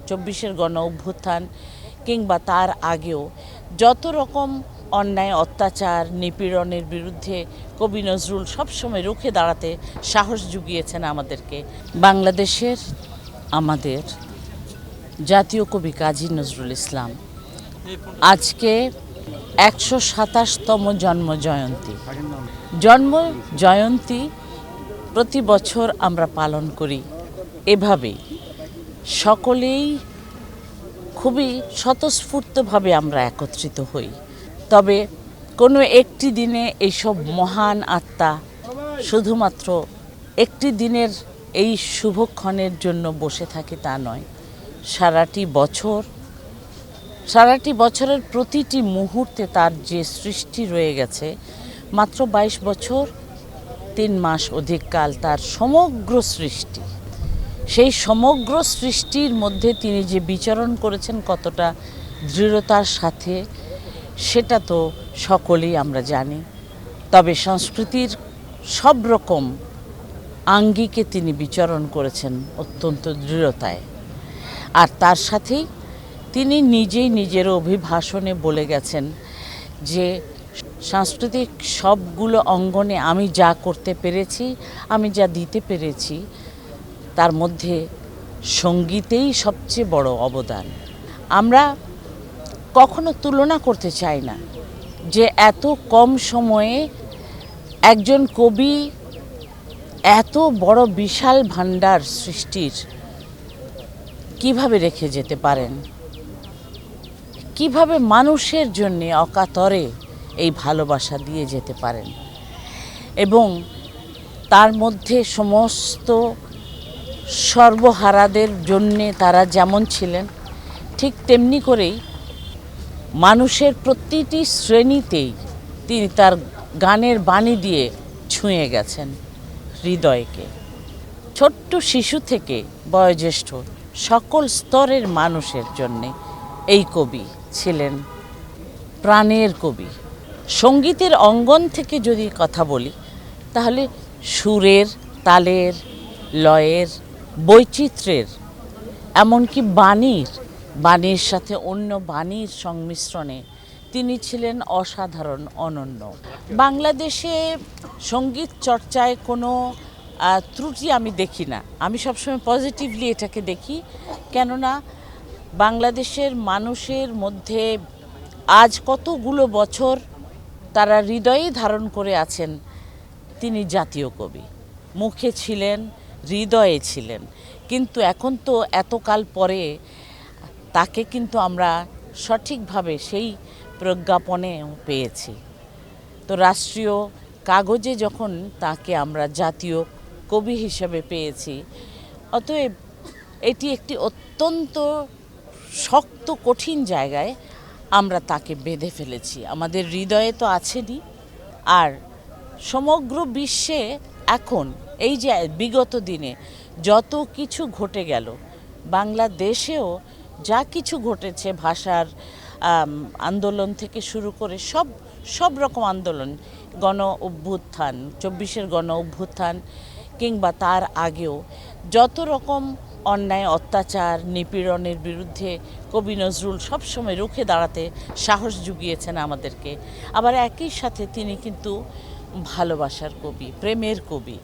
২৪-এর গণ অভ্যুত্থান কিংবা তার আগেও যত রকম অন্যায় অত্যাচার নিপীড়নের বিরুদ্ধে কবি নজরুল সবসময় রুখে দাঁড়াতে সাহস জুগিয়েছেন আমাদেরকে। বাংলাদেশের আমাদের জাতীয় কবি কাজী নজরুল ইসলাম আজকে ১২৭তম জন্ম জয়ন্তী প্রতি বছর আমরা পালন করি। এভাবেই সকলেই খুবই স্বতঃস্ফূর্তভাবে আমরা একত্রিত হই। তবে কোনো একটি দিনে এইসব মহান আত্মা শুধুমাত্র একটি দিনের এই শুভক্ষণের জন্য বসে থাকে তা নয়, সারাটি বছরের প্রতিটি মুহূর্তে তার যে সৃষ্টি রয়ে গেছে, মাত্র ২২ বছর ৩ মাস অধিক কাল তার সমগ্র সৃষ্টি, সেই সমগ্র সৃষ্টির মধ্যে তিনি যে বিচরণ করেছেন কতটা দৃঢ়তার সাথে সেটা তো সকলেই আমরা জানি। তবে সংস্কৃতির সব রকম আঙ্গিকে তিনি বিচরণ করেছেন অত্যন্ত দৃঢ়তায়। আর তার সাথেই তিনি নিজেই নিজের অভিভাষণে বলে গেছেন যে সাংস্কৃতিক সবগুলো অঙ্গনে আমি যা করতে পেরেছি, আমি যা দিতে পেরেছি, তার মধ্যে সঙ্গীতেই সবচেয়ে বড় অবদান। আমরা কখনো তুলনা করতে চাই না যে এত কম সময়ে একজন কবি এত বড় বিশাল ভাণ্ডার সৃষ্টির কিভাবে রেখে যেতে পারেন, কিভাবে মানুষের জন্য অকাতরে এই ভালোবাসা দিয়ে যেতে পারেন। এবং তার মধ্যে সমস্ত সর্বহারাদের জন্যে তারা যেমন ছিলেন, ঠিক তেমনি করেই মানুষের প্রতিটি শ্রেণীতেই তিনি তার গানের বাণী দিয়ে ছুঁয়ে গেছেন হৃদয়কে। ছোট্ট শিশু থেকে বয়োজ্যেষ্ঠ সকল স্তরের মানুষের জন্যে এই কবি ছিলেন প্রাণের কবি। সঙ্গীতের অঙ্গন থেকে যদি কথা বলি, তাহলে সুরের, তালের, লয়ের, বৈচিত্র্যের, এমনকি বাণীর সাথে অন্য বাণীর সংমিশ্রণে তিনি ছিলেন অসাধারণ, অনন্য। বাংলাদেশে সঙ্গীত চর্চায় কোনো ত্রুটি আমি দেখি না। আমি সবসময় পজিটিভলি এটাকে দেখি, কেননা বাংলাদেশের মানুষের মধ্যে আজ কতগুলো বছর তারা হৃদয়েই ধারণ করে আছেন তিনি জাতীয় কবি। মুখে ছিলেন, হৃদয়ে ছিলেন, কিন্তু এখন তো এতকাল পরে তাকে কিন্তু আমরা সঠিকভাবে সেই প্রজ্ঞাপনে পেয়েছি। তো রাষ্ট্রীয় কাগজে যখন তাকে আমরা জাতীয় কবি হিসেবে পেয়েছি, অতএব এটি একটি অত্যন্ত শক্ত কঠিন জায়গায় আমরা তাকে বেঁধে ফেলেছি। আমাদের হৃদয়ে তো আছেনই, আর সমগ্র বিশ্বে এখন এই যে বিগত দিনে যত কিছু ঘটে গেল, বাংলাদেশেও যা কিছু ঘটেছে, ভাষার আন্দোলন থেকে শুরু করে সব রকম আন্দোলন, গণ অভ্যুত্থান, ২৪-এর গণ অভ্যুত্থান কিংবা তার আগেও যত রকম অন্যায় অত্যাচার নিপীড়নের বিরুদ্ধে কবি নজরুল সবসময় রুখে দাঁড়াতে সাহস জুগিয়েছেন আমাদেরকে। আবার একই সাথে তিনি কিন্তু ভালোবাসার কবি, প্রেমের কবি।